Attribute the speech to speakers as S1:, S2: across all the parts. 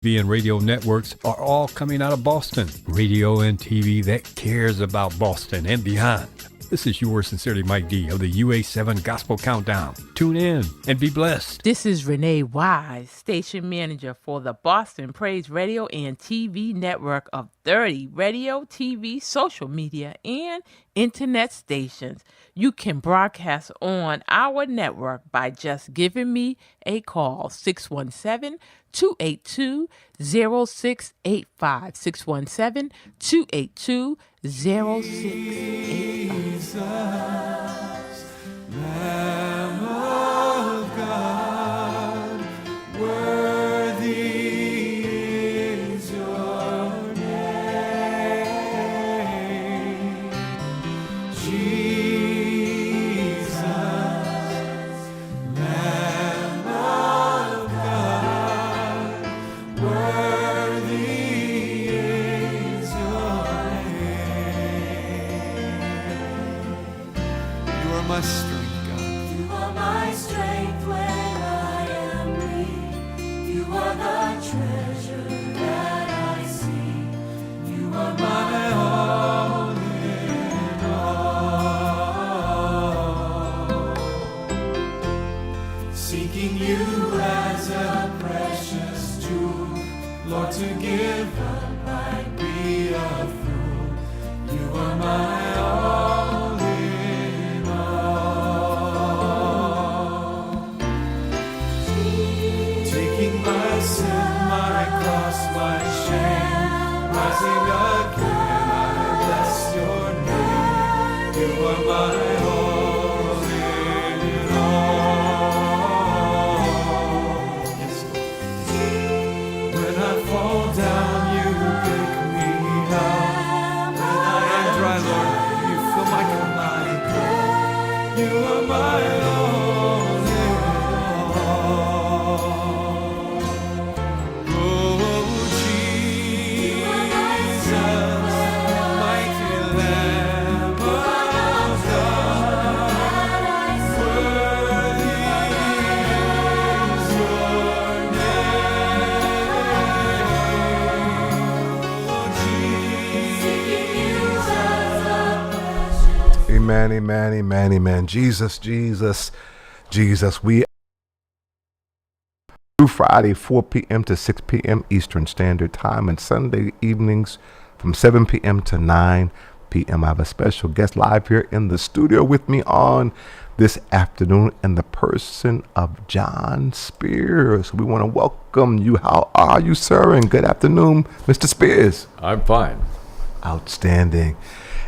S1: TV and radio networks are all coming out of Boston. Radio and TV that cares about Boston and beyond. This is yours sincerely, Mike D of the UA7 Gospel Countdown. Tune in and be blessed.
S2: This is Renee Wise, station manager for the Boston Praise Radio and TV network of 30 radio, TV, social media, and internet stations. You can broadcast on our network by just giving me a call, 617-282-0685, 617-282-0685.
S3: Lamb of God, worthy is your name, Jesus, Lamb of God, worthy is your name. You are my strength.
S4: My strength when I am weak. You are the treasure that I see. You are my all in all. Seeking you as a precious jewel, Lord, to give up might be a fool. You are my all. My cross, my shame, rising again, I bless your name. You are my all in all. Yes, Lord. When I fall down, you pick me up. When I am dry, Lord, you fill my cup. You are my all in all.
S5: Amen, amen, amen, amen. Jesus. We through Friday, 4 p.m. to 6 p.m. Eastern Standard Time, and Sunday evenings from 7 p.m. to 9 p.m. I have a special guest live here in the studio with me on this afternoon in the person of John Spears. We want to welcome you. How are you, sir? And good afternoon, Mr. Spears.
S6: I'm fine.
S5: Outstanding.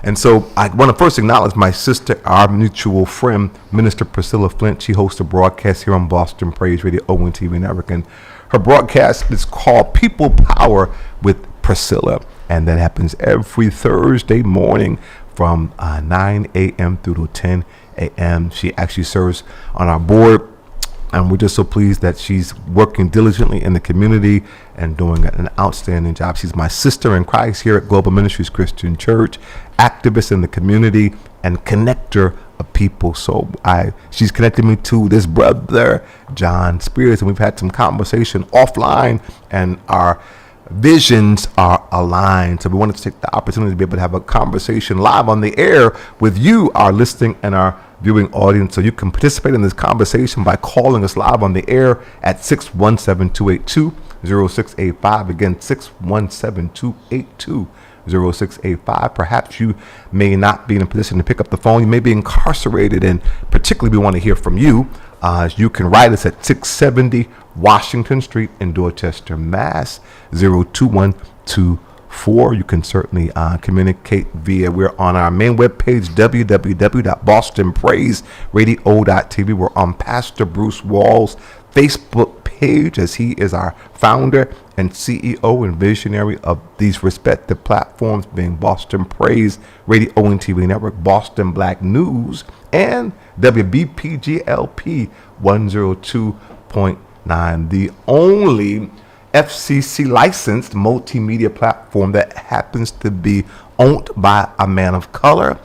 S5: And so I want to first acknowledge my sister, our mutual friend, Minister Priscilla Flint. She hosts a broadcast here on Boston Praise Radio, Owen TV Network. And her broadcast is called People Power with Priscilla. And that happens every Thursday morning from 9 a.m. through to 10 a.m. She actually serves on our board. And we're just so pleased that she's working diligently in the community and doing an outstanding job. She's my sister in Christ here at Global Ministries Christian Church, activist in the community, and connector of people. So she's connected me to this brother, John Spears, and we've had some conversation offline, and our visions are aligned. So we wanted to take the opportunity to be able to have a conversation live on the air with you, our listening and our viewing audience. So you can participate in this conversation by calling us live on the air at 617-282-0685. Again, 617-282-0685. Perhaps you may not be in a position to pick up the phone. You may be incarcerated, and particularly we want to hear from you. You can write us at 670 Washington Street in Dorchester, Mass. 02124. You can certainly communicate we're on our main webpage, www.bostonpraiseradio.tv. We're on Pastor Bruce Wall's Facebook page, as he is our founder and CEO and visionary of these respective platforms, being Boston Praise Radio and TV Network, Boston Black News, and WBPG-LP 102.9, the only FCC licensed multimedia platform that happens to be owned by a man of color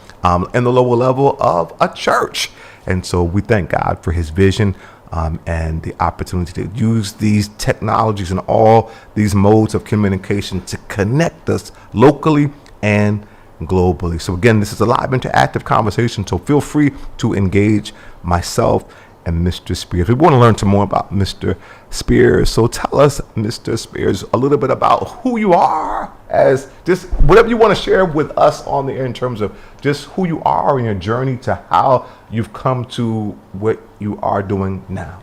S5: in the lower level of a church. And so we thank God for his vision and the opportunity to use these technologies and all these modes of communication to connect us locally and globally. So again, this is a live interactive conversation, so feel free to engage myself and Mr. Spears. We want to learn some more about Mr. Spears. So tell us, Mr. Spears, a little bit about who you are, as just whatever you want to share with us on the air in terms of just who you are in your journey to how you've come to what you are doing now.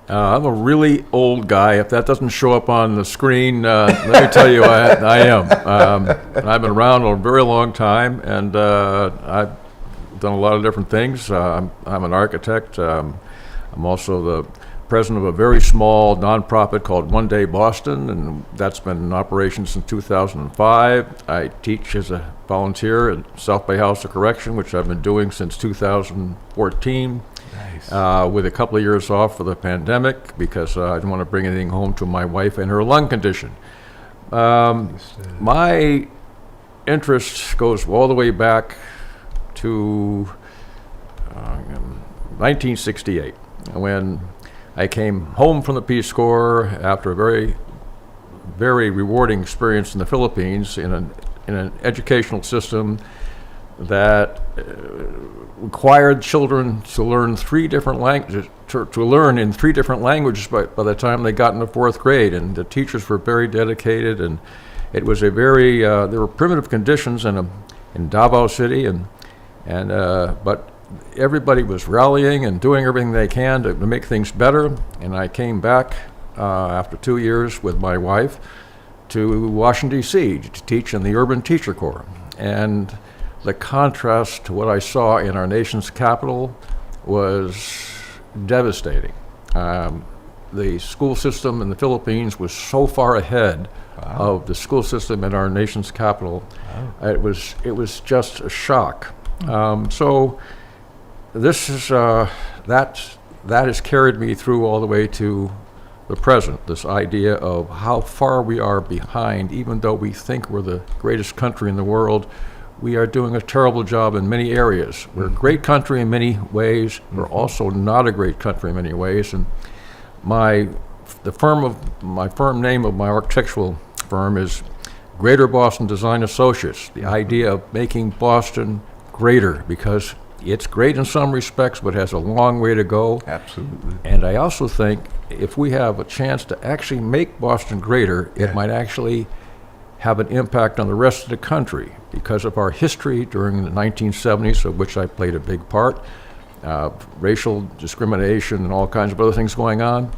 S6: I'm a really old guy. If that doesn't show up on the screen, let me tell you, I am. I've been around a very long time, and I've done a lot of different things. I'm an architect. I'm also the president of a very small nonprofit called One Day Boston, and that's been in operation since 2005. I teach as a volunteer at South Bay House of Correction, which I've been doing since 2014. Nice. With a couple of years off for the pandemic because I didn't want to bring anything home to my wife and her lung condition. My interest goes all the way back to 1968 when I came home from the Peace Corps after a very, very rewarding experience in the Philippines in an educational system that required children to learn three different languages, to learn in three different languages by the time they got into fourth grade. And the teachers were very dedicated, and it was a very, there were primitive conditions in Davao City, but everybody was rallying and doing everything they can to make things better. And I came back after 2 years with my wife to Washington, D.C. to teach in the Urban Teacher Corps. And the contrast to what I saw in our nation's capital was devastating. The school system in the Philippines was so far ahead of the school system in our nation's capital. Wow. It was just a shock. So this is that has carried me through all the way to the present. This idea of how far we are behind, even though we think we're the greatest country in the world. We are doing a terrible job in many areas. We're a great country in many ways. We're also not a great country in many ways. And my firm name of my architectural firm is Greater Boston Design Associates. The idea of making Boston greater, because it's great in some respects, but has a long way to go.
S5: Absolutely.
S6: And I also think if we have a chance to actually make Boston greater, it might actually have an impact on the rest of the country because of our history during the 1970s, of which I played a big part, racial discrimination and all kinds of other things going on.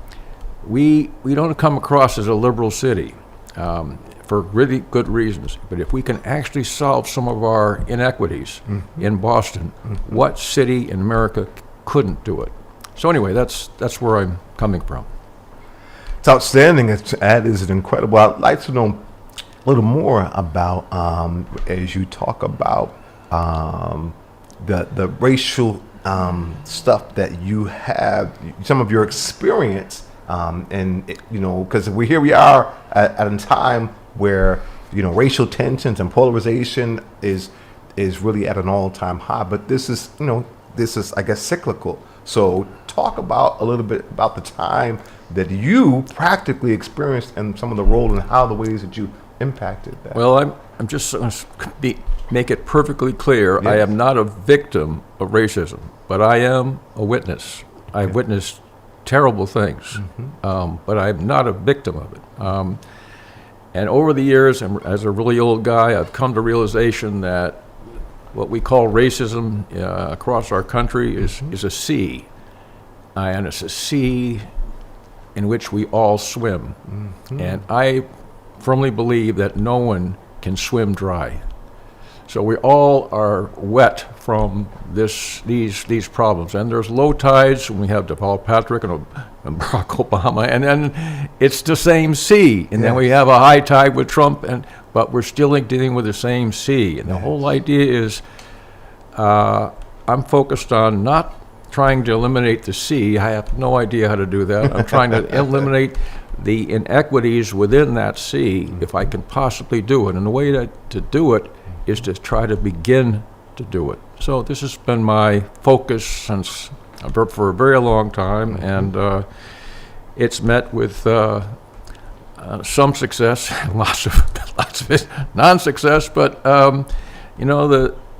S6: We don't come across as a liberal city for really good reasons. But if we can actually solve some of our inequities in Boston, what city in America couldn't do it? So anyway, that's where I'm coming from.
S5: It's outstanding. That is incredible. I'd like to know a little more about, as you talk about the racial stuff that you have, some of your experience, and because we are at a time where racial tensions and polarization is really at an all-time high. But this is I guess cyclical. So talk about a little bit about the time that you practically experienced and some of the role and how the ways that you impacted that.
S6: Well, I'm just going to make it perfectly clear. Yes. I am not a victim of racism, but I am a witness. I've witnessed terrible things, but I'm not a victim of it. And over the years, and as a really old guy, I've come to realization that what we call racism across our country is a sea, and it's a sea in which we all swim. And I firmly believe that no one can swim dry. So we all are wet from these problems. And there's low tides when we have Paul Patrick and Barack Obama, and then it's the same sea. And then we have a high tide with Trump, but we're still dealing with the same sea. And the whole idea is I'm focused on not trying to eliminate the sea. I have no idea how to do that. I'm trying to eliminate the inequities within that sea if I can possibly do it. And the way to do it is to try to begin to do it. So this has been my focus since for a very long time, and it's met with some success, lots of it, non-success. But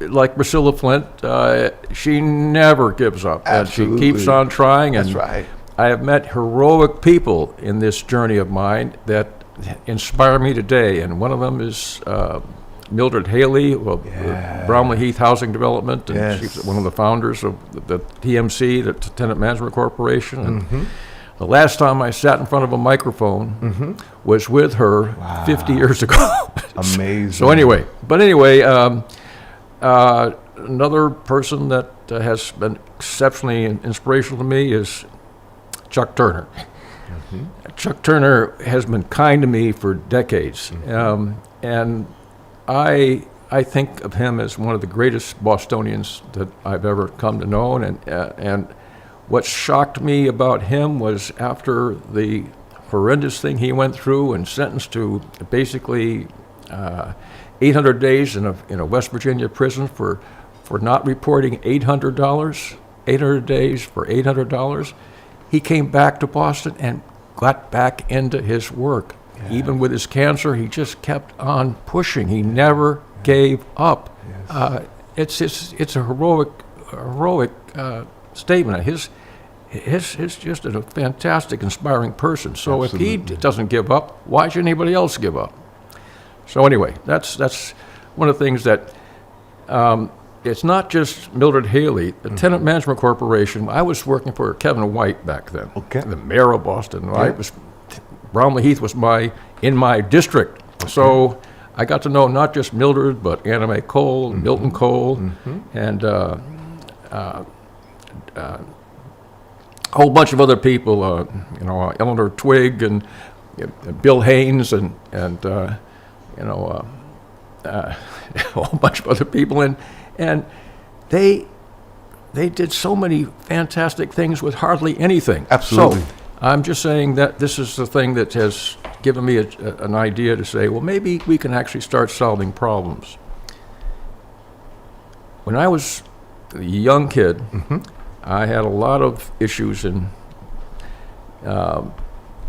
S6: like Priscilla Flint, she never gives up,
S5: Absolutely.
S6: and she keeps on trying.
S5: That's
S6: And
S5: right.
S6: I have met heroic people in this journey of mine that inspire me today, and one of them is Mildred Haley, Bromley Heath Housing Development, and
S5: Yes.
S6: she's one of the founders of the TMC, the Tenant Management Corporation. And
S5: Mm-hmm.
S6: the last time I sat in front of a microphone was with her 50 years ago.
S5: Amazing.
S6: So anyway, another person that has been exceptionally inspirational to me is Chuck Turner. Chuck Turner has been kind to me for decades, and I think of him as one of the greatest Bostonians that I've ever come to know. And what shocked me about him was after the horrendous thing he went through and sentenced to basically 800 days in a West Virginia prison for not reporting $800, 800 days for $800. He came back to Boston and got back into his work. Yeah. Even with his cancer, he just kept on pushing. He never gave up. Yes. It's a heroic statement. He's just a fantastic, inspiring person. So Absolutely. If he doesn't give up, why should anybody else give up? So anyway, that's one of the things that it's not just Mildred Haley. The Tenant Management Corporation, I was working for Kevin White back then, the mayor of Boston. Right? Bromley Heath was in my district. Okay. So I got to know not just Mildred, but Anna Mae Cole, Milton Cole, and a whole bunch of other people, Eleanor Twigg and Bill Haynes and a whole bunch of other people, and they did so many fantastic things with hardly anything.
S5: Absolutely.
S6: So I'm just saying that this is the thing that has given me an idea to say, well, maybe we can actually start solving problems. When I was a young kid, I had a lot of issues in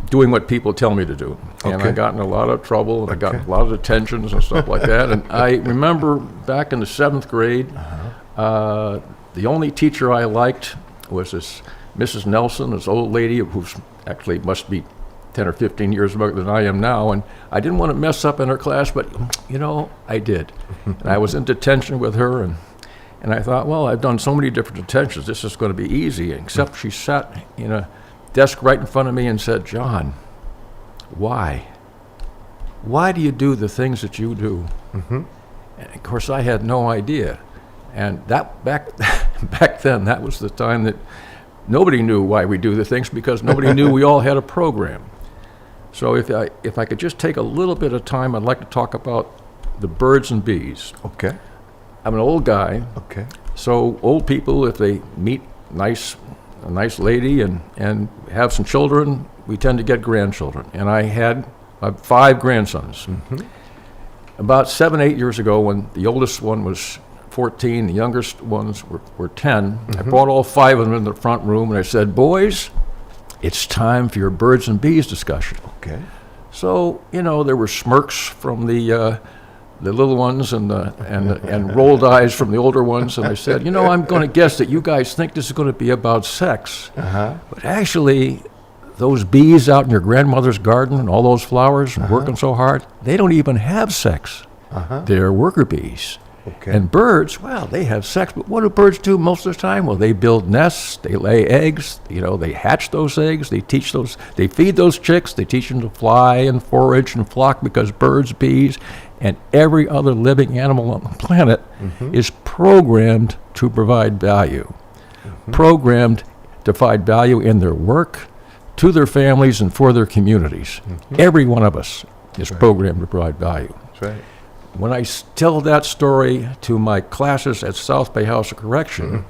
S6: doing what people tell me to do. And I got in a lot of trouble, and I got in a lot of detentions and stuff like that. And I remember back in the 7th grade, the only teacher I liked was this Mrs. Nelson, this old lady who's actually must be 10 or 15 years younger than I am now. And I didn't want to mess up in her class, but, I did. And I was in detention with her, and I thought, well, I've done so many different detentions, this is going to be easy. Except she sat in a desk right in front of me and said, John, why? Why do you do the things that you do? And of course, I had no idea. And that back then, that was the time that nobody knew why we do the things, because nobody knew we all had a program. So if I could just take a little bit of time, I'd like to talk about the birds and bees.
S5: Okay.
S6: I'm an old guy.
S5: Okay.
S6: So old people, if they meet a nice lady and have some children, we tend to get grandchildren. And I had 5 grandsons. About 7, 8 years ago, when the oldest one was 14, the youngest ones were 10, I brought all 5 of them in the front room, and I said, boys, it's time for your birds and bees discussion.
S5: Okay.
S6: So, there were smirks from the little ones and rolled eyes from the older ones, and I said, I'm going to guess that you guys think this is going to be about sex. But actually, those bees out in your grandmother's garden and all those flowers and working so hard, they don't even have sex. They're worker bees.
S5: Okay.
S6: And birds, well, they have sex, but what do birds do most of the time? Well, they build nests, they lay eggs, they hatch those eggs, they feed those chicks, they teach them to fly and forage and flock, because birds, bees, and every other living animal on the planet is programmed to provide value. Programmed to provide value in their work, to their families, and for their communities. Every one of us is programmed to provide value.
S5: That's right.
S6: When I tell that story to my classes at South Bay House of Correction,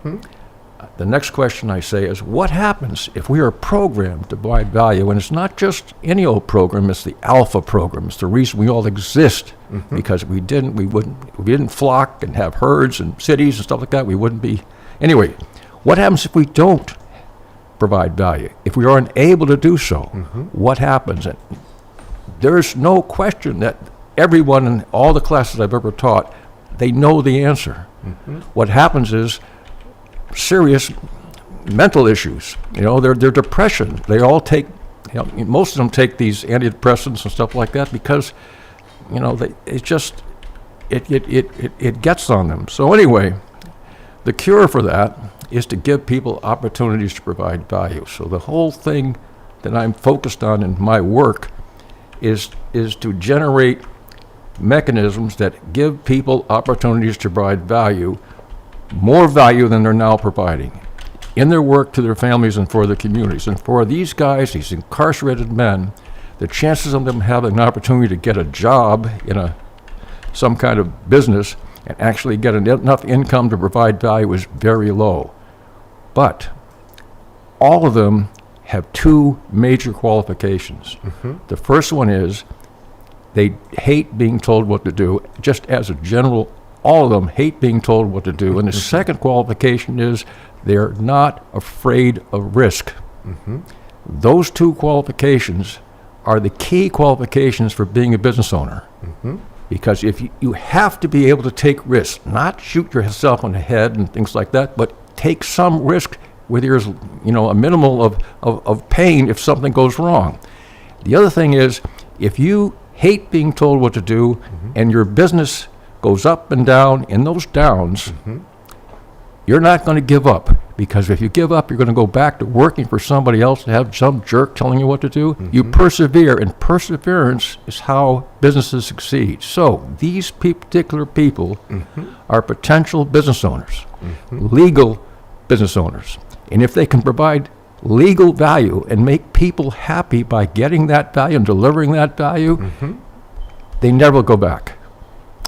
S6: the next question I say is, what happens if we are programmed to provide value? And it's not just any old program, it's the alpha program. It's the reason we all exist, because we didn't flock and have herds and cities and stuff like that, we wouldn't be. Anyway, What happens if we don't provide value? If we aren't able to do so, what happens? And there's no question that everyone in all the classes I've ever taught, they know the answer. What happens is serious mental issues. Their depression. They all take, most of them take these antidepressants and stuff like that because, it gets on them. So anyway, the cure for that is to give people opportunities to provide value. So the whole thing that I'm focused on in my work is to generate mechanisms that give people opportunities to provide value, more value than they're now providing, in their work, to their families, and for their communities. And for these guys, these incarcerated men, the chances of them having an opportunity to get a job in some kind of business and actually get enough income to provide value is very low. But all of them have two major qualifications. The first one is they hate being told what to do. Just as a general, all of them hate being told what to do. And the second qualification is they're not afraid of risk. Those two qualifications are the key qualifications for being a business owner. Because if you have to be able to take risks, not shoot yourself on the head and things like that, but take some risk with your, a minimal of pain if something goes wrong. The other thing is, if you hate being told what to do and your business goes up and down, in those downs, you're not going to give up. Because if you give up, you're going to go back to working for somebody else to have some jerk telling you what to do. You persevere, and perseverance is how businesses succeed. So these particular people are potential business owners, legal business owners. And if they can provide legal value and make people happy by getting that value and delivering that value, they never go back.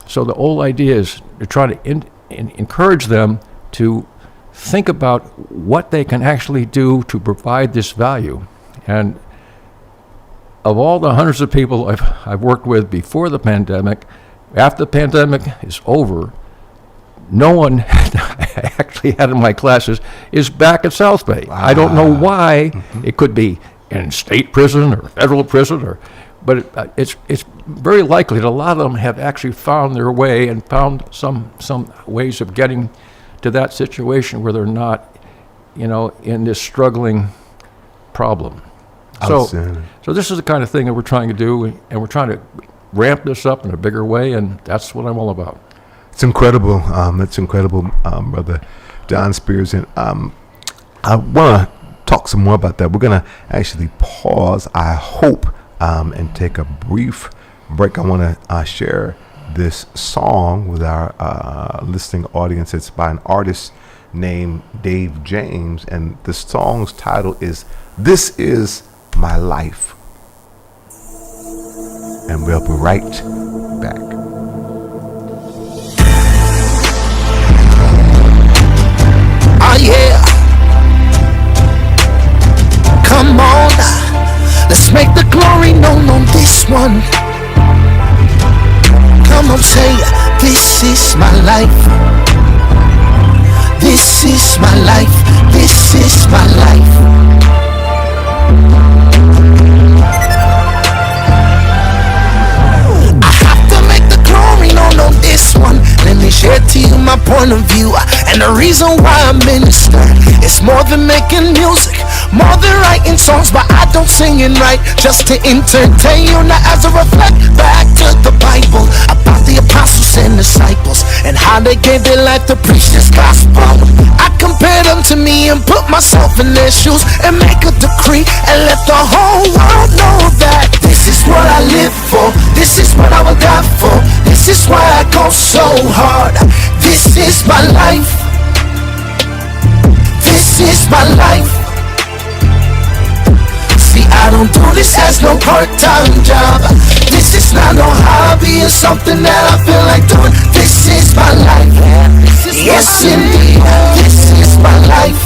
S6: So the whole idea is to try to encourage them to think about what they can actually do to provide this value. And of all the hundreds of people I've worked with before the pandemic, after the pandemic is over, no one I actually had in my classes is back at South Bay. I don't know why. It could be in state prison or federal prison, but it's very likely that a lot of them have actually found their way and found some ways of getting to that situation where they're not, in this struggling problem. So this is the kind of thing that we're trying to do, and we're trying to ramp this up in a bigger way, and that's what I'm all about.
S5: It's incredible. Brother John Spears. And I want to talk some more about that. We're going to actually pause, I hope, and take a brief break. I want to share this song with our listening audience. It's by an artist named Dave James, and the song's title is "This Is My Life." And we'll be right back.
S7: Oh yeah, come on, let's make the glory known on this one. Come on, say, this is my life. This is my life. This is my life. I have to make the glory known on this one. Let me share to you my point of view. And the reason why I minister is more than making music, more than writing songs, but I don't sing and write just to entertain you. Now as I reflect back to the Bible about the apostles and disciples and how they gave their life to preach this gospel, I compare them to me and put myself in their shoes and make a decree and let the whole world know that this is what I live for, this is what I will die for, this is why I go so hard, this is my life, this is my life. See, I don't do this as no part-time job. This is not no hobby or something that I feel like doing. This is my life. Yes, indeed. This is my life.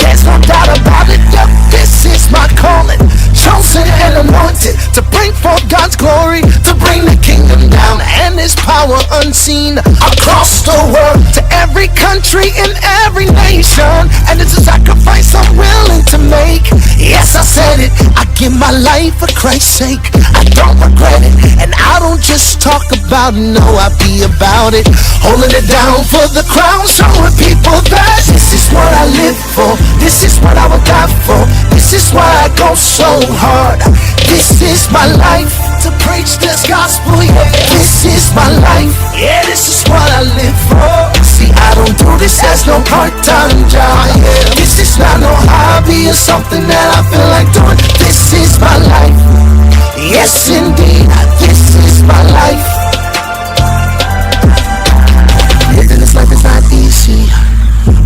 S7: There's no doubt about it. Yep, this is my calling. Chosen and anointed to bring forth God's glory, to bring the kingdom down and His power unseen across the world, to every every country, in every nation, and it's a sacrifice I'm willing to make. Yes, I said it, I give my life for Christ's sake. I don't regret it, and I don't just talk about it, no, I be about it. Holding it down for the crown, showing people that this is what I live for, this is what I would die for, this is why I go so hard. This is my life, to preach this gospel, yeah. This is my life, yeah, this is what I live for. See, I don't do this as no part-time job, yeah. This is not no hobby or something that I feel like doing. This is my life, yes indeed, this is my life. Living this life is not easy,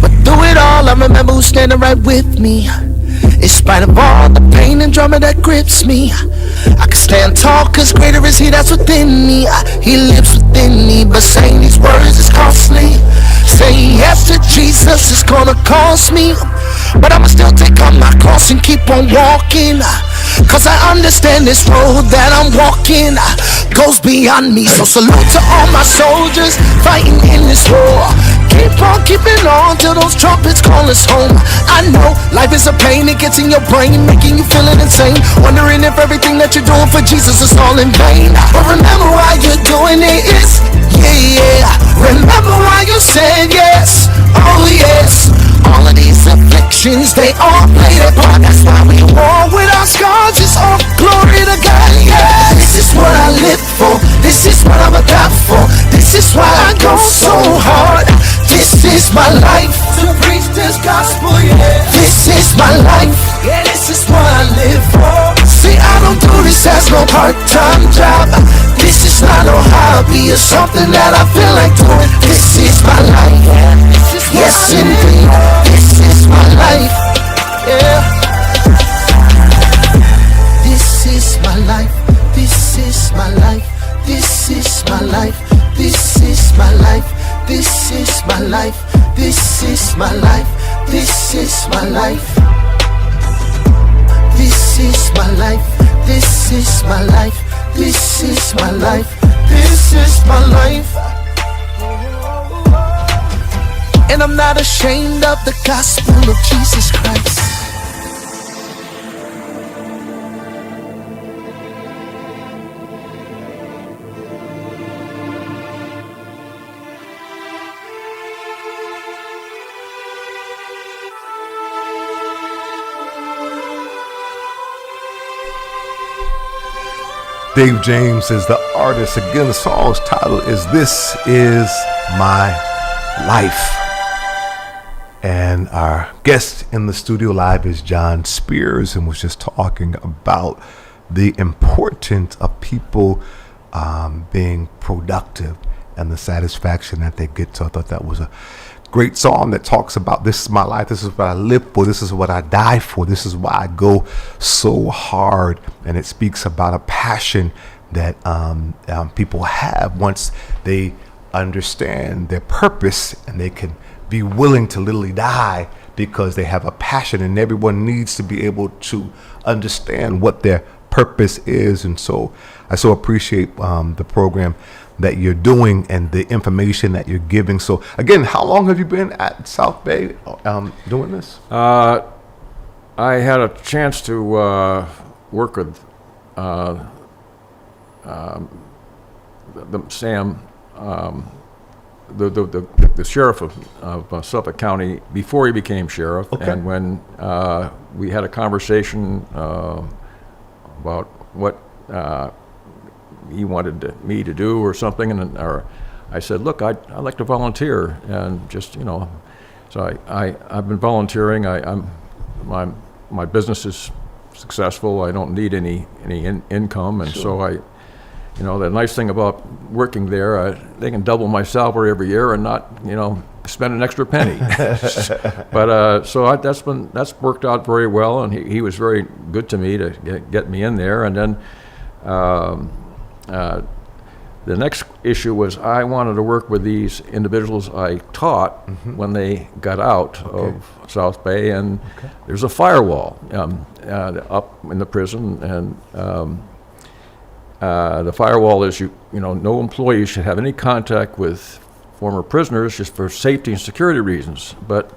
S7: but through it all I remember who's standing right with me. In spite of all the pain and drama that grips me, I can stand tall cause greater is he that's within me. He lives within me, but saying these words is costly. Saying yes to Jesus is gonna cost me, but I'ma still take on my cross and keep on walking, cause I understand this road that I'm walking goes beyond me. So salute to all my soldiers fighting in this war. Keep on keeping on till those trumpets call us home. I know life is a pain, it gets in your brain, making you feeling insane, wondering if everything that you're doing for Jesus is all in vain. But remember why you're doing it is, yeah. Remember why you said yes, oh yes. All of these afflictions, they all play their part. That's why we war with our scars. It's all glory to God, yeah. This is what I live for, this is what I'm about for, this is why I go so hard. This is my life, to preach this gospel, yeah. This is my life, yeah, this is what I live for. See, I don't do this as no part-time job. This is not no hobby or something that I feel like doing. This is my life, yes indeed, this is my life, yeah. This is my life, this is my life, this is my life, this is my life, this is my life, this is my life, this is my life, this is my life, this is my life, this is my life, this is my life. And I'm not ashamed of the gospel of Jesus Christ.
S5: Dave James is the artist. Again, the song's title is This Is My Life. And our guest in the studio live is John Spears, and was just talking about the importance of people being productive and the satisfaction that they get. So I thought that was a great song that talks about this is my life, this is what I live for, this is what I die for, this is why I go so hard. And it speaks about a passion that people have once they understand their purpose, and they can be willing to literally die because they have a passion. And everyone needs to be able to understand what their purpose is. And so I so appreciate the program that you're doing and the information that you're giving. So again, how long have you been at South Bay doing this?
S6: I had a chance to work with Sam, the sheriff of Suffolk County before he became sheriff. Okay. And when we had a conversation about what he wanted me to do or something, and I said, look, I'd like to volunteer, and just, you know, so I've been volunteering. My business is successful. I don't need any income, and sure. So you know, the nice thing about working there, they can double my salary every year and not, you know, spend an extra penny. But so that's worked out very well, and he was very good to me to get me in there. And then the next issue was I wanted to work with these individuals I taught when they got out of South Bay, and there's a firewall up in the prison, and the firewall is you know, no employee should have any contact with former prisoners just for safety and security reasons. But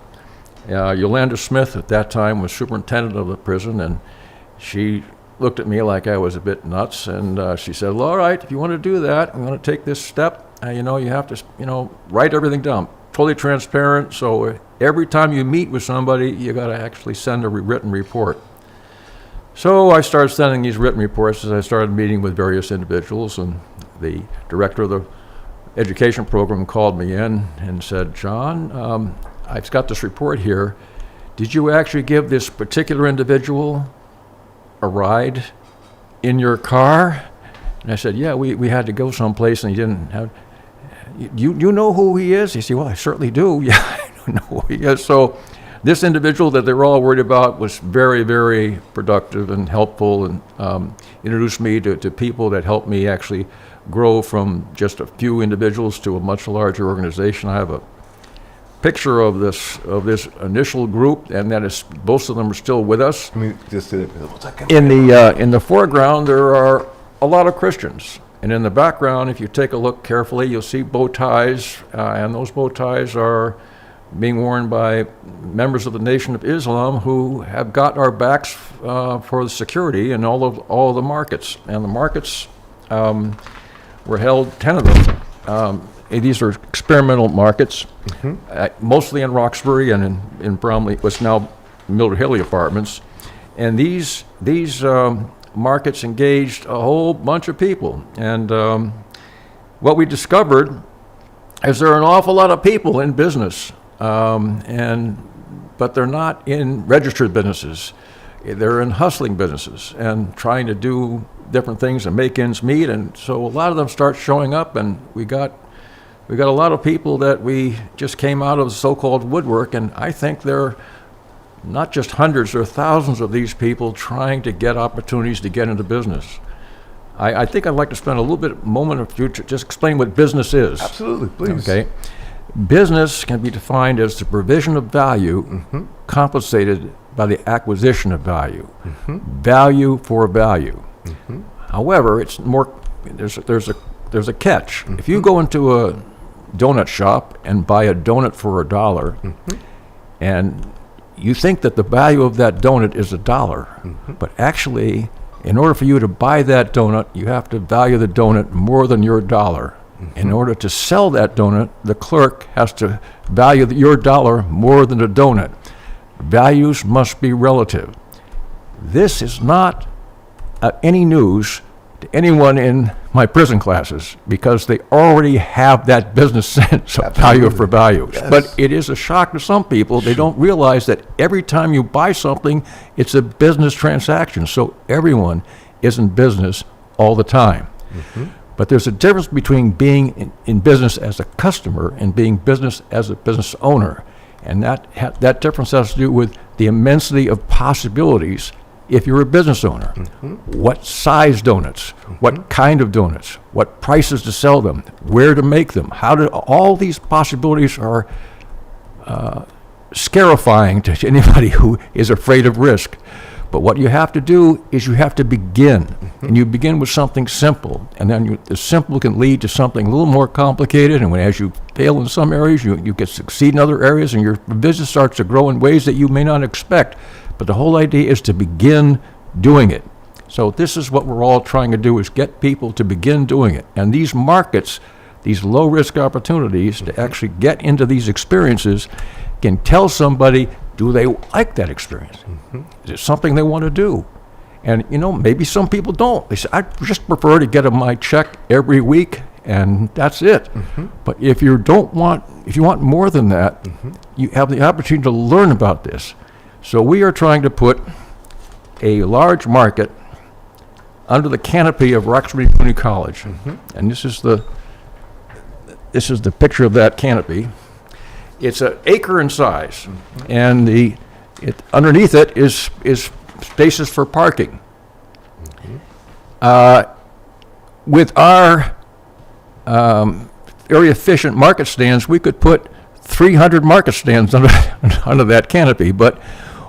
S6: Yolanda Smith at that time was superintendent of the prison, and she looked at me like I was a bit nuts, and she said, well, all right, if you want to do that, we want to take this step, you have to, write everything down. Totally transparent, so every time you meet with somebody, you got to actually send a written report. So I started sending these written reports as I started meeting with various individuals, and the director of the education program called me in and said, John, I've got this report here. Did you actually give this particular individual a ride in your car? And I said, yeah, we had to go someplace and he didn't have. You know who he is? He said, well, I certainly do. Yeah, I don't know who he is. So this individual that they were all worried about was very, very productive and helpful, and introduced me to people that helped me actually grow from just a few individuals to a much larger organization. I have a picture of this initial group, and that is most of them are still with us.
S5: I mean, just in
S6: the foreground, there are a lot of Christians, and in the background, if you take a look carefully, you'll see bow ties, and those bow ties are being worn by members of the Nation of Islam who have got our backs for the security in all of the markets. And the markets were held, 10 of them. These are experimental markets, mostly in Roxbury and in Bromley, what's now Mildred Haley Apartments. And these markets engaged a whole bunch of people. And what we discovered is there are an awful lot of people in business, but they're not in registered businesses. They're in hustling businesses and trying to do different things and make ends meet. And so a lot of them start showing up, and we got a lot of people that we just came out of the so-called woodwork, and I think there are not just hundreds, there are thousands of these people trying to get opportunities to get into business. I think I'd like to spend a little bit moment of future just explain what business is.
S5: Absolutely, please.
S6: Okay. Business can be defined as the provision of value compensated by the acquisition of value. Value for value. However, it's more. There's a catch. If you go into a donut shop and buy a donut for $1, and you think that the value of that donut is $1, but actually, in order for you to buy that donut, you have to value the donut more than your $1. In order to sell that donut, the clerk has to value your $1 more than the donut. Values must be relative. This is not any news to anyone in my prison classes, because they already have that business sense of value for values.
S5: Yes.
S6: But it is a shock to some people. They don't realize that every time you buy something, it's a business transaction. So everyone is in business all the time. But there's a difference between being in business as a customer and being business as a business owner. And that difference has to do with the immensity of possibilities if you're a business owner. What size donuts, what kind of donuts, what prices to sell them, where to make them, all these possibilities are scarifying to anybody who is afraid of risk. But what you have to do is you have to begin, and you begin with something simple, and then the simple can lead to something a little more complicated, and as you fail in some areas, you get succeed in other areas, and your business starts to grow in ways that you may not expect. But the whole idea is to begin doing it. So this is what we're all trying to do, is get people to begin doing it. And these markets, these low-risk opportunities to actually get into these experiences can tell somebody, do they like that experience? Is it something they want to do? And, maybe some people don't. They say, I just prefer to get my check every week, and that's it. But if you want more than that, you have the opportunity to learn about this. So we are trying to put a large market under the canopy of Roxbury Community College, and this is the picture of that canopy. It's an acre in size, and underneath it is spaces for parking. With our very efficient market stands, we could put 300 market stands under that canopy. But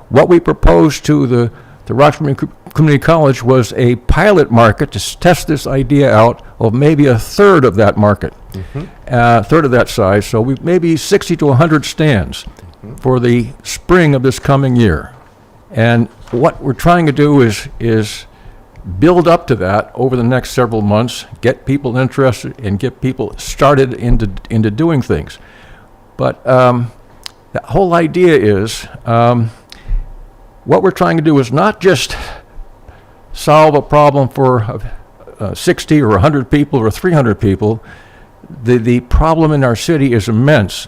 S6: what we proposed to the Roxbury Community College was a pilot market to test this idea out of maybe a third of that market. a third of that size. So we maybe 60 to 100 stands for the spring of this coming year. And what we're trying to do is build up to that over the next several months, get people interested, and get people started into doing things. But the whole idea is what we're trying to do is not just solve a problem for 60 or 100 people or 300 people. The problem in our city is immense.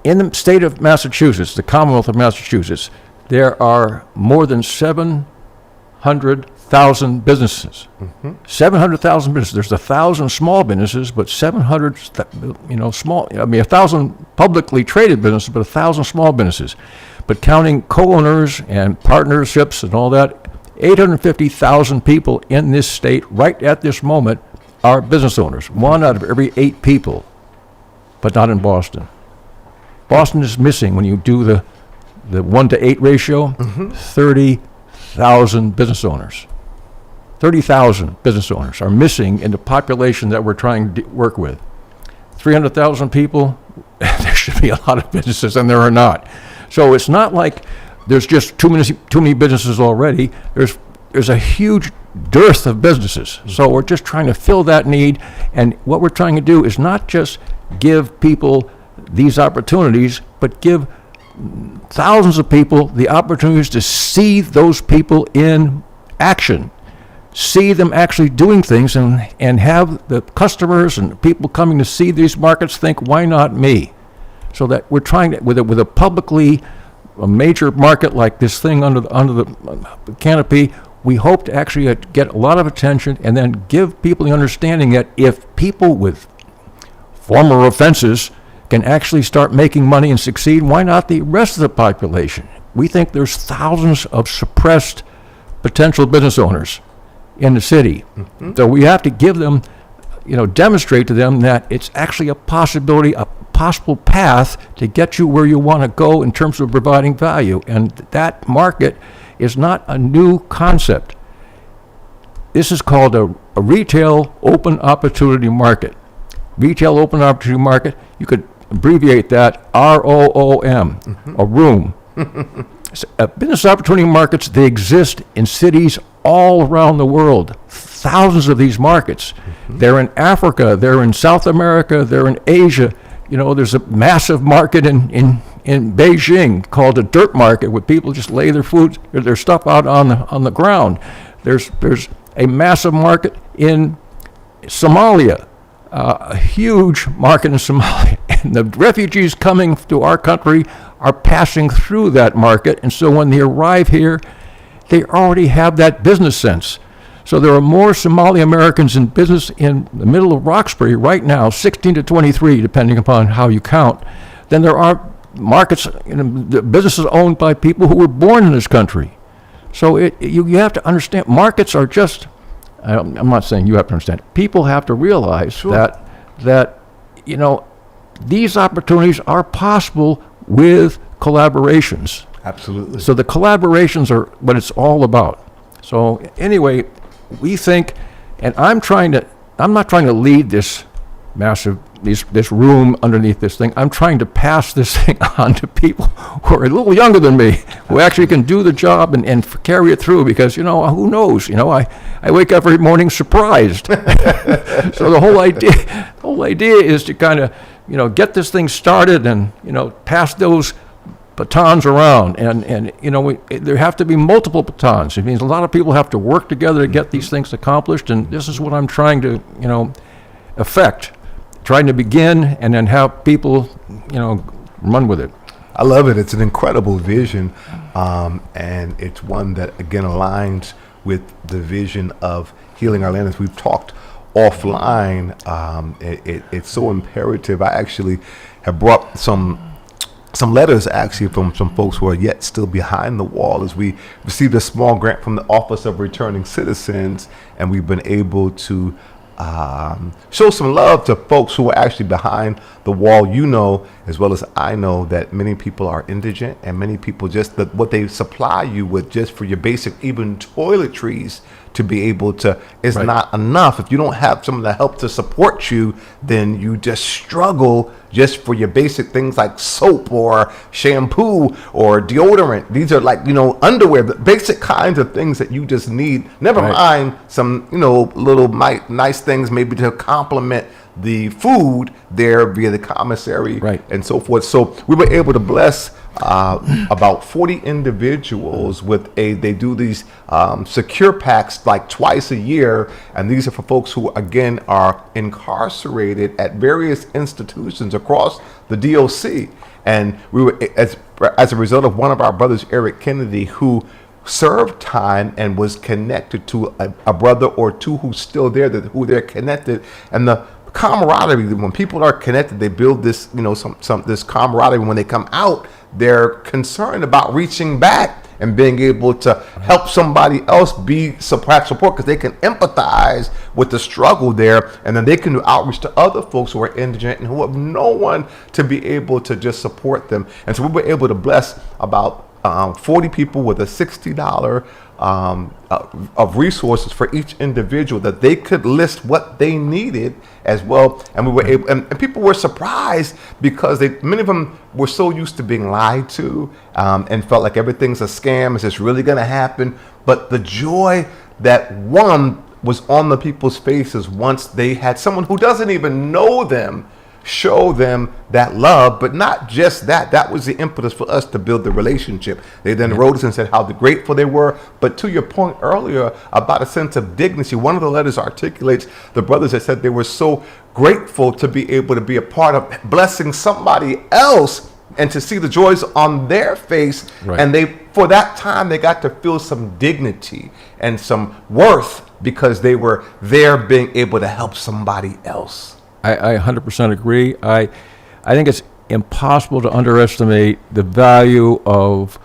S6: In the state of Massachusetts, the Commonwealth of Massachusetts, there are more than 700,000 businesses. 700,000 businesses. There's 1,000 small businesses, but 700, small. 1,000 publicly traded businesses, but 1,000 small businesses. But counting co-owners and partnerships and all that, 850,000 people in this state right at this moment are business owners. 1 out of every 8 people, but not in Boston. Boston is missing, when you do the 1 to 8 ratio, 30,000 business owners. 30,000 business owners are missing in the population that we're trying to work with. 300,000 people, there should be a lot of businesses, and there are not. So it's not like there's just too many businesses already. There's a huge dearth of businesses. So we're just trying to fill that need, and what we're trying to do is not just give people these opportunities, but give thousands of people the opportunities to see those people in action, see them actually doing things, and have the customers and people coming to see these markets think, why not me? So that we're trying to, with a major market like this thing under the canopy, we hope to actually get a lot of attention and then give people the understanding that if people with former offenses can actually start making money and succeed, why not the rest of the population? We think there's thousands of suppressed potential business owners in the city. So we have to give them, demonstrate to them that it's actually a possibility, a possible path to get you where you want to go in terms of providing value. And that market is not a new concept. This is called a retail open opportunity market. Retail open opportunity market, you could abbreviate that ROOM, a room. Business opportunity markets, they exist in cities all around the world. Thousands of these markets. They're in Africa, they're in South America, they're in Asia. There's a massive market in Beijing called a dirt market, where people just lay their stuff out on the ground. There's a massive market in Somalia, a huge market in Somalia, and the refugees coming to our country are passing through that market, and so when they arrive here, they already have that business sense. So there are more Somali Americans in business in the middle of Roxbury right now, 16 to 23, depending upon how you count, than there are markets, the businesses owned by people who were born in this country. So you have to understand, markets are just, I'm not saying you have to understand, people have to realize that these opportunities are possible with collaborations.
S5: Absolutely.
S6: So the collaborations are what it's all about. So anyway, we think, and I'm not trying to lead this massive, this room underneath this thing. I'm trying to pass this thing on to people who are a little younger than me, who actually can do the job and carry it through, because, who knows? I wake up every morning surprised. So the whole idea is to kind of, get this thing started and, pass those batons around, and there have to be multiple batons. It means a lot of people have to work together to get these things accomplished, and this is what I'm trying to affect, trying to begin and then have people run with it.
S5: I love it. It's an incredible vision, and it's one that again aligns with the vision of healing our land. As we've talked offline, it's so imperative. I actually have brought some letters actually from some folks who are yet still behind the wall, as we received a small grant from the Office of Returning Citizens, and we've been able to show some love to folks who are actually behind the wall. As well as I know, that many people are indigent, and many people just what they supply you with just for your basic even toiletries to be able to is not enough. If you don't have some of the help to support you, then you just struggle just for your basic things like soap or shampoo or deodorant. These are like, underwear, the basic kinds of things that you just need. Never mind some, little nice things maybe to complement the food there via the commissary and so forth. So we were able to bless about 40 individuals with they do these secure packs like twice a year, and these are for folks who again are incarcerated at various institutions across the DOC. And we were as a result of one of our brothers, Eric Kennedy, who served time and was connected to a brother or two who's still there, who they're connected, and the camaraderie. When people are connected, they build this, this camaraderie. When they come out, they're concerned about reaching back and being able to help somebody else be support because they can empathize with the struggle there, and then they can do outreach to other folks who are indigent and who have no one to be able to just support them. And so we were able to bless about 40 people with a $60 of resources for each individual that they could list what they needed as well. And we were able, and people were surprised because many of them were so used to being lied to and felt like everything's a scam. Is this really going to happen? But the joy that was on the people's faces once they had someone who doesn't even know them show them that love. But not just that was the impetus for us to build the relationship. They then wrote us and said how grateful they were. But to your point earlier about a sense of dignity, one of the letters articulates the brothers that said they were so grateful to be able to be a part of blessing somebody else and to see the joys on their face. And for that time they got to feel some dignity and some worth because they were there being able to help somebody else.
S6: I 100% agree. I think it's impossible to underestimate the value of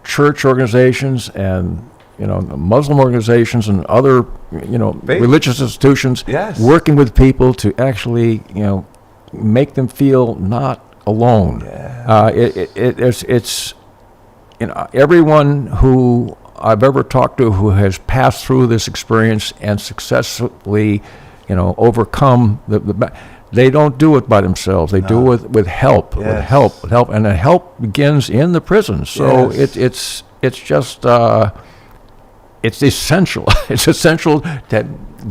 S6: church organizations and Muslim organizations and other religious institutions working with people to actually make them feel not alone. It's everyone who I've ever talked to who has passed through this experience and successfully overcome they don't do it by themselves. They do it with help, and the help begins in the prison. So it's just it's essential. It's essential to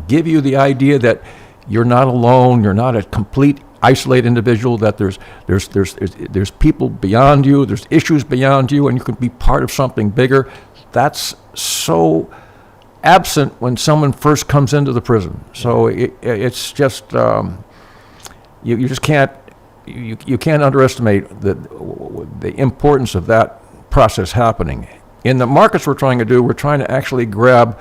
S6: give you the idea that you're not alone. You're not a complete isolated individual. That there's people beyond you. There's issues beyond you, and you can be part of something bigger. That's so absent when someone first comes into the prison. So it's just you just can't underestimate the importance of that process happening. In the markets we're trying to actually grab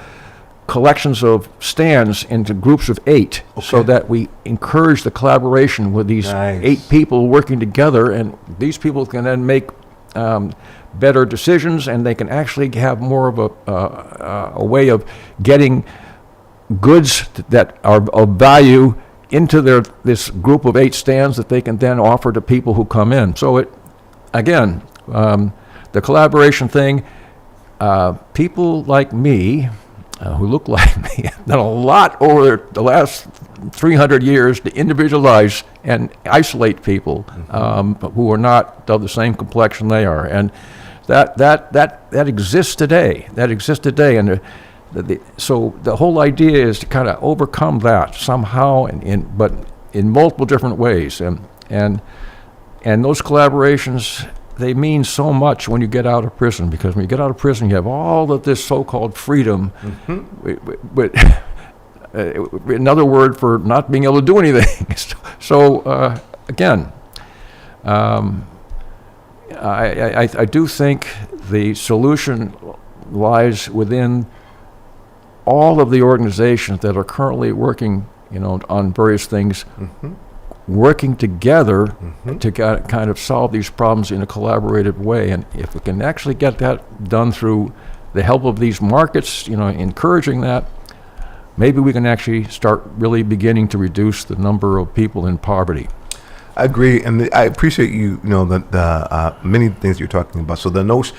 S6: collections of stands into groups of 8 so that we encourage the collaboration with these 8 people working together, and these people can then make better decisions, and they can actually have more of a way of getting goods that are of value into this group of 8 stands that they can then offer to people who come in. So the collaboration thing, people like me, who look like me, have done a lot over the last 300 years to individualize and isolate people who are not of the same complexion they are, and that exists today. And so the whole idea is to kind of overcome that somehow, but in multiple different ways, and those collaborations, they mean so much when you get out of prison, because when you get out of prison, you have all of this so-called freedom, but another word for not being able to do anything. So again, I do think the solution lies within all of the organizations that are currently working, on various things, working together to kind of solve these problems in a collaborative way. And if we can actually get that done through the help of these markets, encouraging that, maybe we can actually start really beginning to reduce the number of people in poverty.
S5: I agree, and I appreciate you. You know the many things you're talking about. So the notion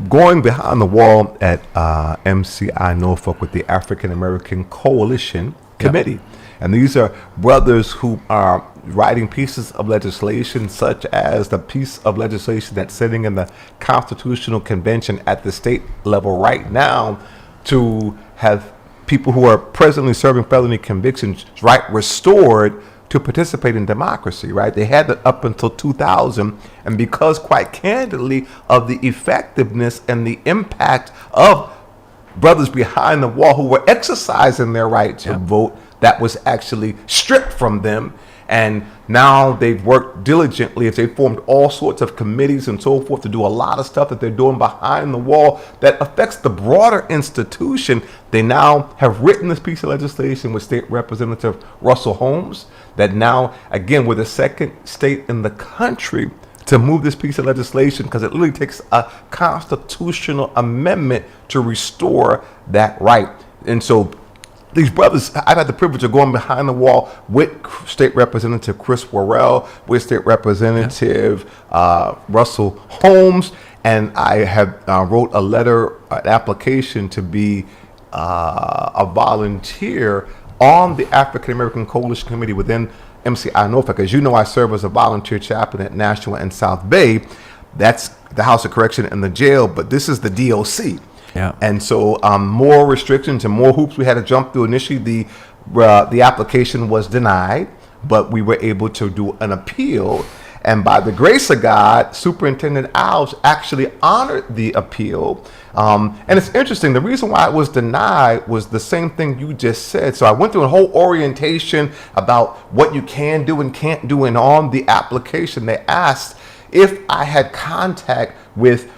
S5: going behind the wall at MCI Norfolk with the African American Coalition Committee, and these are brothers who are writing pieces of legislation, such as the piece of legislation that's sitting in the Constitutional Convention at the state level right now to have people who are presently serving felony convictions restored to participate in democracy, right? They had that up until 2000, and because, quite candidly, of the effectiveness and the impact of brothers behind the wall who were exercising their right to vote, that was actually stripped from them. And now they've worked diligently as they formed all sorts of committees and so forth to do a lot of stuff that they're doing behind the wall that affects the broader institution. They now have written this piece of legislation with State Representative Russell Holmes that now, again, we're the second state in the country to move this piece of legislation because it literally takes a constitutional amendment to restore that right. And so these brothers, I've had the privilege of going behind the wall with State Representative Chris Worrell, with State Representative Russell Holmes, and I have wrote a letter, an application to be a volunteer on the African American Coalition Committee within MCI Norfolk. As you know, I serve as a volunteer chaplain at Nashua and South Bay. That's the House of Correction and the jail, but this is the DOC.
S6: Yeah.
S5: And so more restrictions and more hoops we had to jump through. Initially, the application was denied, but we were able to do an appeal. And by the grace of God, Superintendent Alves actually honored the appeal. And it's interesting. The reason why it was denied was the same thing you just said. So I went through a whole orientation about what you can do and can't do. And on the application, they asked if I had contact with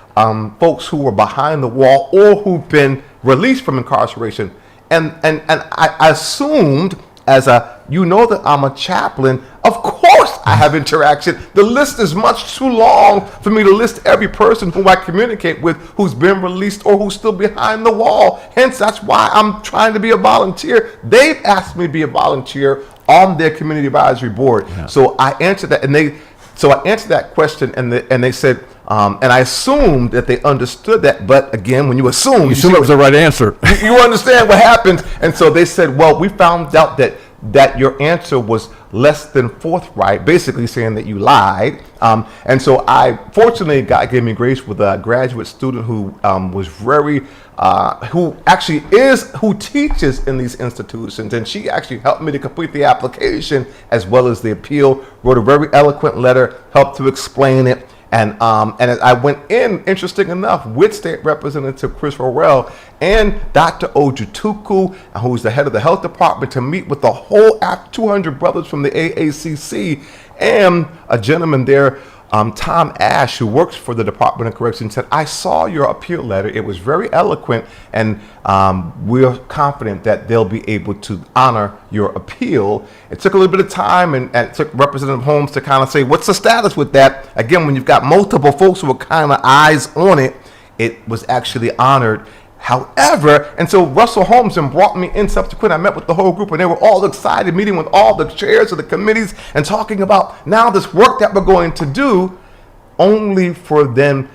S5: folks who were behind the wall or who've been released from incarceration. And I assumed, as you know that I'm a chaplain, of course I have interaction. The list is much too long for me to list every person who I communicate with who's been released or who's still behind the wall. Hence, that's why I'm trying to be a volunteer. They've asked me to be a volunteer on their community advisory board. Yeah. So I answered that, and I answered that question, and they said, and I assumed that they understood that. But again, when you assume
S6: it was the right answer.
S5: You understand what happens. And so they said, well, we found out that your answer was less than forthright, basically saying that you lied. And so fortunately, God gave me grace with a graduate student who was who teaches in these institutions. And she actually helped me to complete the application as well as the appeal, wrote a very eloquent letter, helped to explain it. And I went in, interesting enough, with State Representative Chris Worrell and Dr. Ojutuku, who's the head of the health department, to meet with the whole 200 brothers from the AACC, and a gentleman there, Tom Ash, who works for the Department of Corrections, said, I saw your appeal letter. It was very eloquent, and we're confident that they'll be able to honor your appeal. It took a little bit of time, and it took Representative Holmes to kind of say, what's the status with that? Again, when you've got multiple folks who are kind of eyes on it, it was actually honored. However, and so Russell Holmes brought me in subsequent. I met with the whole group, and they were all excited, meeting with all the chairs of the committees and talking about now this work that we're going to do, only for them,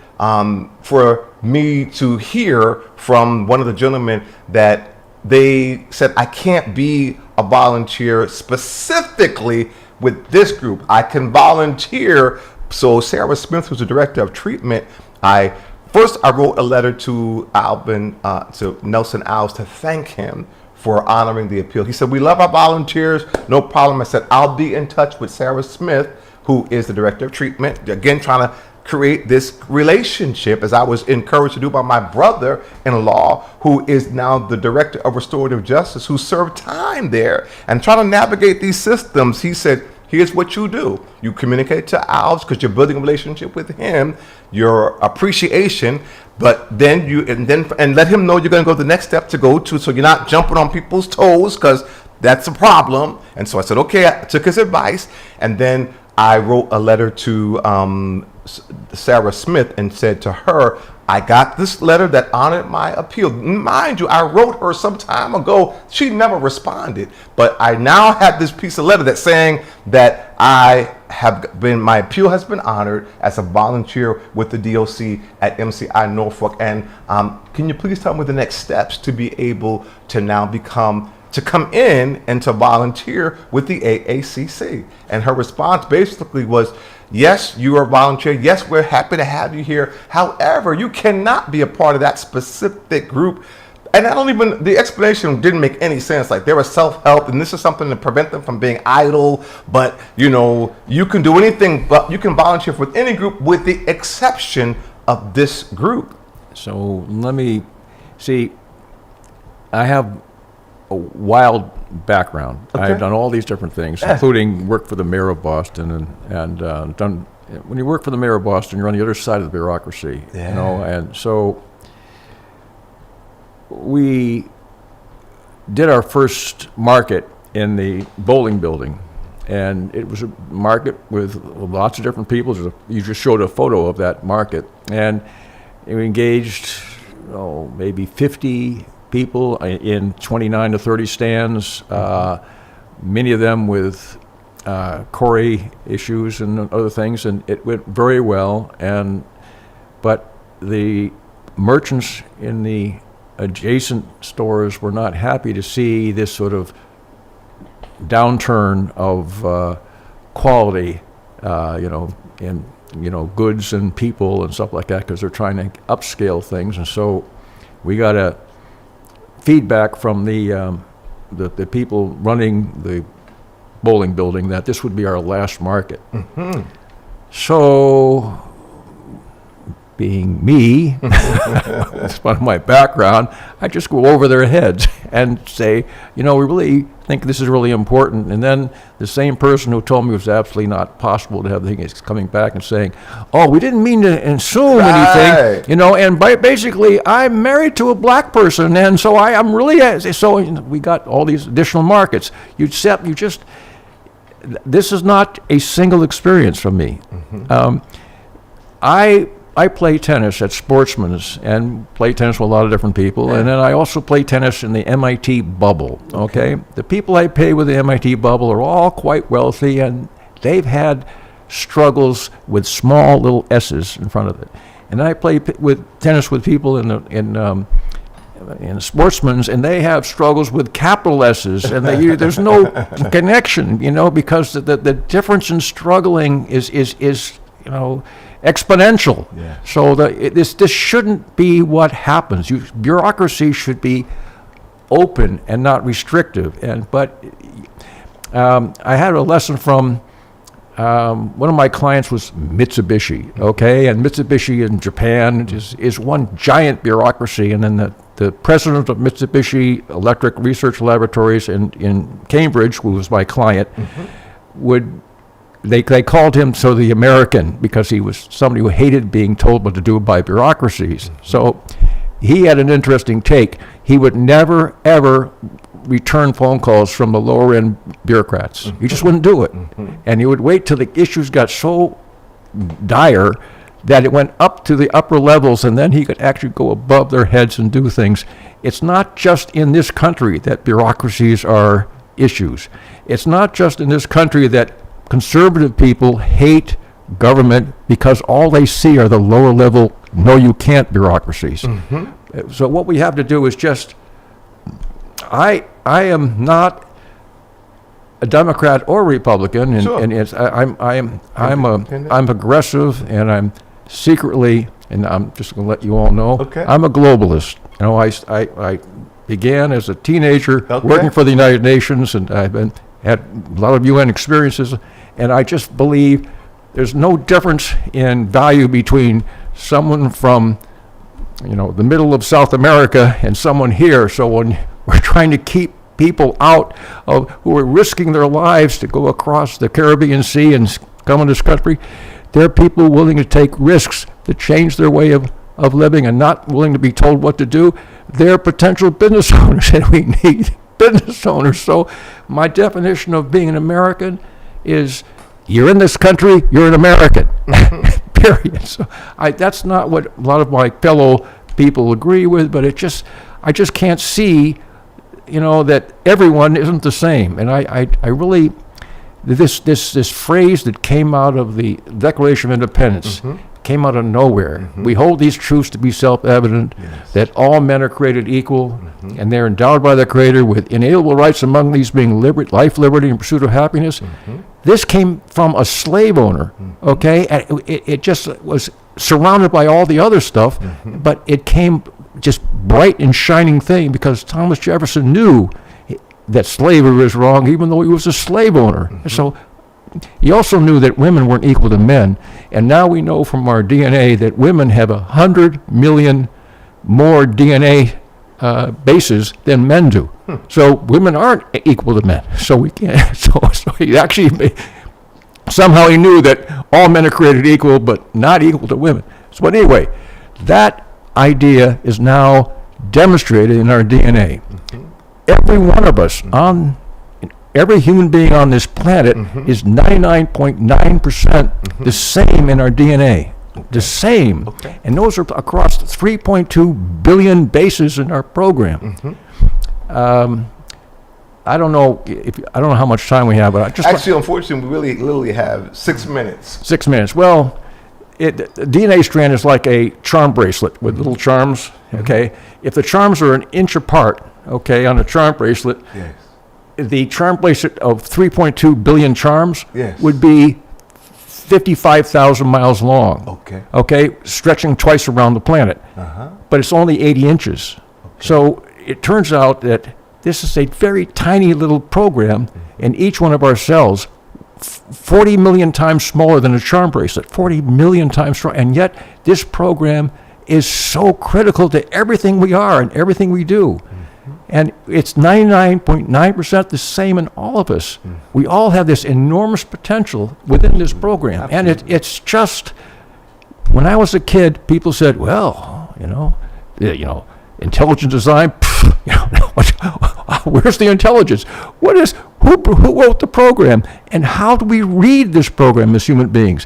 S5: for me to hear from one of the gentlemen that they said, I can't be a volunteer specifically with this group. I can volunteer. So Sarah Smith, who's the director of treatment, First, I wrote a letter to Nelson Alves to thank him for honoring the appeal. He said, we love our volunteers, no problem. I said, I'll be in touch with Sarah Smith, who is the director of treatment, again, trying to create this relationship, as I was encouraged to do by my brother-in-law, who is now the director of restorative justice, who served time there, and trying to navigate these systems. He said, here's what you do. You communicate to Alves because you're building a relationship with him, your appreciation, but then and let him know you're going to go the next step to go to, so you're not jumping on people's toes, because that's a problem. And so I said, okay, I took his advice, and then I wrote a letter to Sarah Smith and said to her, I got this letter that honored my appeal. Mind you, I wrote her some time ago. She never responded. But I now have this piece of letter that's saying that my appeal has been honored as a volunteer with the DOC at MCI Norfolk. And can you please tell me the next steps to be able to now come in and to volunteer with the AACC? And her response basically was, yes, you are a volunteer. Yes, we're happy to have you here. However, you cannot be a part of that specific group. And the explanation didn't make any sense. Like, they were self-help, and this is something to prevent them from being idle. But, you can do anything, but you can volunteer with any group with the exception of this group.
S6: So let me see. I have a wild background.
S5: Okay.
S6: I've done all these different things, including work for the mayor of Boston, and done. When you work for the mayor of Boston, you're on the other side of the bureaucracy, and so we did our first market in the bowling building, and it was a market with lots of different people. You just showed a photo of that market, and we engaged maybe 50 people in 29 to 30 stands, many of them with Corey issues and other things, and it went very well. But the merchants in the adjacent stores were not happy to see this sort of downturn of quality, in goods and people and stuff like that, because they're trying to upscale things. And so we got a feedback from the people running the bowling building that this would be our last market. Mm-hmm. So, being me, that's part of my background, I just go over their heads and say, we really think this is really important. And then the same person who told me it was absolutely not possible to have the thing is coming back and saying, oh, we didn't mean to assume anything, and basically I'm married to a black person, and so I'm really, so we got all these additional markets. This is not a single experience from me. Mm-hmm. I play tennis at Sportsman's and play tennis with a lot of different people, and then I also play tennis in the MIT bubble, okay? The people I play with the MIT bubble are all quite wealthy, and they've had struggles with small little S's in front of it. And I play tennis with people in Sportsman's, and they have struggles with capital S's, and there's no connection, because the difference in struggling is exponential. Yeah. So this shouldn't be what happens. Bureaucracy should be open and not restrictive. But I had a lesson from one of my clients was Mitsubishi. Okay, and Mitsubishi in Japan is one giant bureaucracy, and then the president of Mitsubishi Electric Research Laboratories in Cambridge, who was my client, mm-hmm. They called him the American, because he was somebody who hated being told what to do by bureaucracies. Mm-hmm. So he had an interesting take. He would never, ever return phone calls from the lower end bureaucrats. Mm-hmm. He just wouldn't do it. Mm-hmm. And he would wait till the issues got so dire that it went up to the upper levels, and then he could actually go above their heads and do things. It's not just in this country that bureaucracies are issues. It's not just in this country that conservative people hate government because all they see are the lower level, no you can't bureaucracies. Mm-hmm. So what we have to do is I am not a Democrat or Republican, and,
S5: sure.
S6: and I'm aggressive, and I'm secretly, and I'm just going to let you all know, okay. I'm a globalist. I began as a teenager working for the United Nations, and I've had a lot of UN experiences, and I just believe there's no difference in value between someone from the middle of South America and someone here. So when we're trying to keep people out who are risking their lives to go across the Caribbean Sea and come in this country, they're people willing to take risks to change their way of living and not willing to be told what to do. They're potential business owners, and we need business owners. So my definition of being an American is you're in this country, you're an American. scary. So that's not what a lot of my fellow people agree with, but I just can't see, that everyone isn't the same. And I really, this phrase that came out of the Declaration of Independence came out of nowhere. We hold these truths to be self-evident, that all men are created equal, and they're endowed by their Creator with inalienable rights, among these being life, liberty, and pursuit of happiness. This came from a slave owner, okay? And it just was surrounded by all the other stuff, but it came just bright and shining thing because Thomas Jefferson knew that slavery was wrong, even though he was a slave owner. So he also knew that women weren't equal to men, and now we know from our DNA that women have 100 million more DNA bases than men do. So women aren't equal to men. So we can't. So he actually somehow he knew that all men are created equal, but not equal to women. So but anyway, that idea is now demonstrated in our DNA. Every one of us every human being on this planet is 99.9% the same in our DNA. The same. And those are across 3.2 billion bases in our program. I don't know how much time we have, but I just
S5: actually, unfortunately, we really literally have 6 minutes.
S6: 6 minutes. Well, the DNA strand is like a charm bracelet with little charms. Okay, if the charms are an inch apart, okay, on a charm bracelet, the charm bracelet of 3.2 billion charms would be 55,000 miles long. Okay, stretching twice around the planet. But it's only 80 inches. So it turns out that this is a very tiny little program, and each one of our cells 40 million times smaller than a charm bracelet, 40 million times smaller, and yet this program is so critical to everything we are and everything we do. And it's 99.9% the same in all of us. We all have this enormous potential within this program. And it's just, when I was a kid, people said, well, intelligent design, where's the intelligence? Who wrote the program? And how do we read this program as human beings?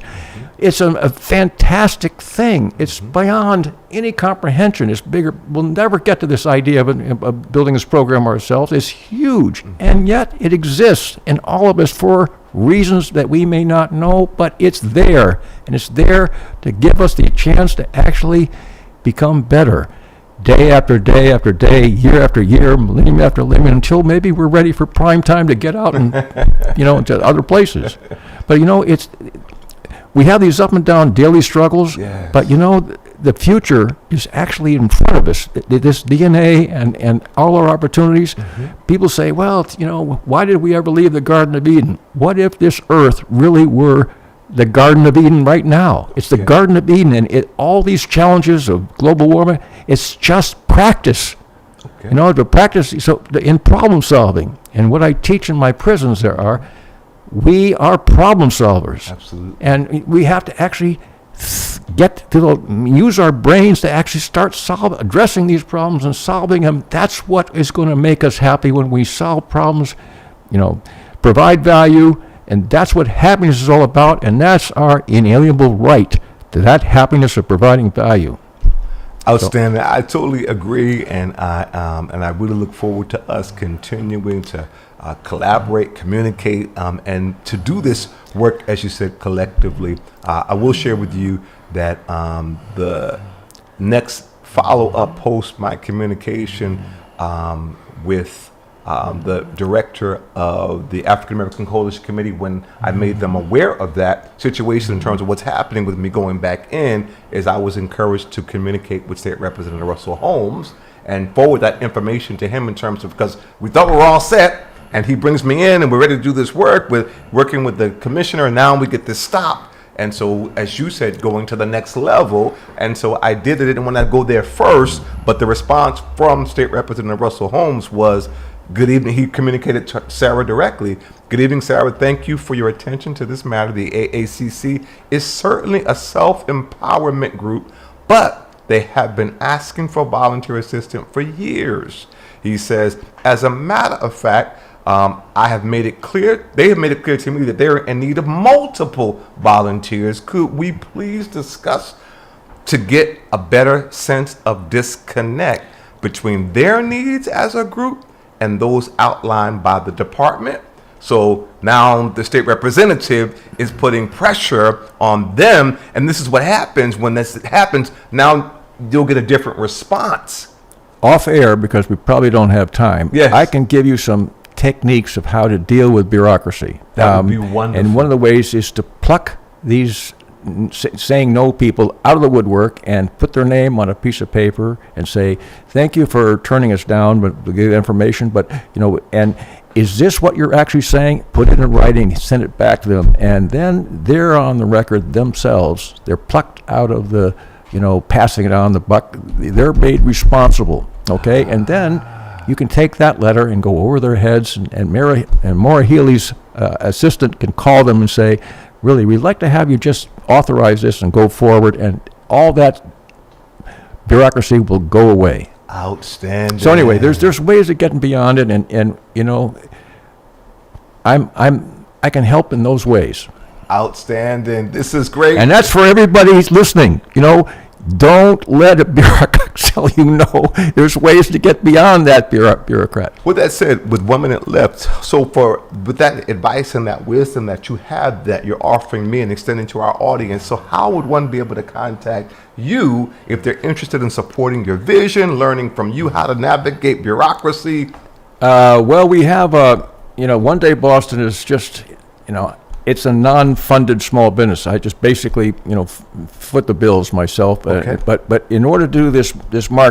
S6: It's a fantastic thing. It's beyond any comprehension. It's bigger. We'll never get to this idea of building this program ourselves. It's huge. And yet it exists in all of us for reasons that we may not know, but it's there. And it's there to give us the chance to actually become better. Day after day after day, year after year, millennium after millennium, until maybe we're ready for prime time to get out and, into other places. But, we have these up and down daily struggles, but, the future is actually in front of us. This DNA and all our opportunities. People say, well, why did we ever leave the Garden of Eden? What if this earth really were the Garden of Eden right now? It's the Garden of Eden, and all these challenges of global warming, it's just practice. To practice in problem solving. And what I teach in my prisons we are problem solvers.
S5: Absolutely.
S6: And we have to actually use our brains to actually start addressing these problems and solving them. That's what is going to make us happy when we solve problems, provide value. And that's what happiness is all about, and that's our inalienable right to that happiness of providing value.
S5: Outstanding. I totally agree, and I really look forward to us continuing to collaborate, communicate, and to do this work, as you said, collectively. I will share with you that the next follow-up post my communication with the director of the African American Coalition Committee, when I made them aware of that situation in terms of what's happening with me going back in, is I was encouraged to communicate with State Representative Russell Holmes and forward that information to him in terms of, because we thought we were all set, and he brings me in and we're ready to do this work with working with the commissioner, and now we get this stop. And so, as you said, going to the next level. And so I didn't want to go there first, but the response from State Representative Russell Holmes was, good evening. He communicated to Sarah directly. Good evening, Sarah. Thank you for your attention to this matter. The AACC is certainly a self-empowerment group, but they have been asking for volunteer assistance for years. He says, as a matter of fact, I have made it clear, they have made it clear to me that they're in need of multiple volunteers. Could we please discuss to get a better sense of disconnect between their needs as a group and those outlined by the department? So now the state representative is putting pressure on them, and this is what happens when this happens. Now you'll get a different response.
S6: Off air, because we probably don't have time,
S5: Yes.
S6: I can give you some techniques of how to deal with bureaucracy.
S5: That would be wonderful.
S6: And one of the ways is to pluck these saying no people out of the woodwork and put their name on a piece of paper and say, thank you for turning us down, but we give information, but, and is this what you're actually saying? Put it in writing, send it back to them, and then they're on the record themselves. They're plucked out of the, passing it on the buck. They're made responsible, okay? And then you can take that letter and go over their heads, and Maura Healy's assistant can call them and say, really, we'd like to have you just authorize this and go forward, and all that bureaucracy will go away.
S5: Outstanding.
S6: So anyway, there's ways of getting beyond it, and I can help in those ways.
S5: Outstanding. This is great.
S6: And that's for everybody who's listening. Don't let a bureaucrat tell you no. There's ways to get beyond that bureaucrat.
S5: With that said, with 1 minute left, with that advice and that wisdom that you have, that you're offering me and extending to our audience, so how would one be able to contact you if they're interested in supporting your vision, learning from you how to navigate bureaucracy?
S6: Well, we have One Day Boston is just, it's a non-funded small business. I just basically, foot the bills myself.
S5: Okay.
S6: But in order to do this market,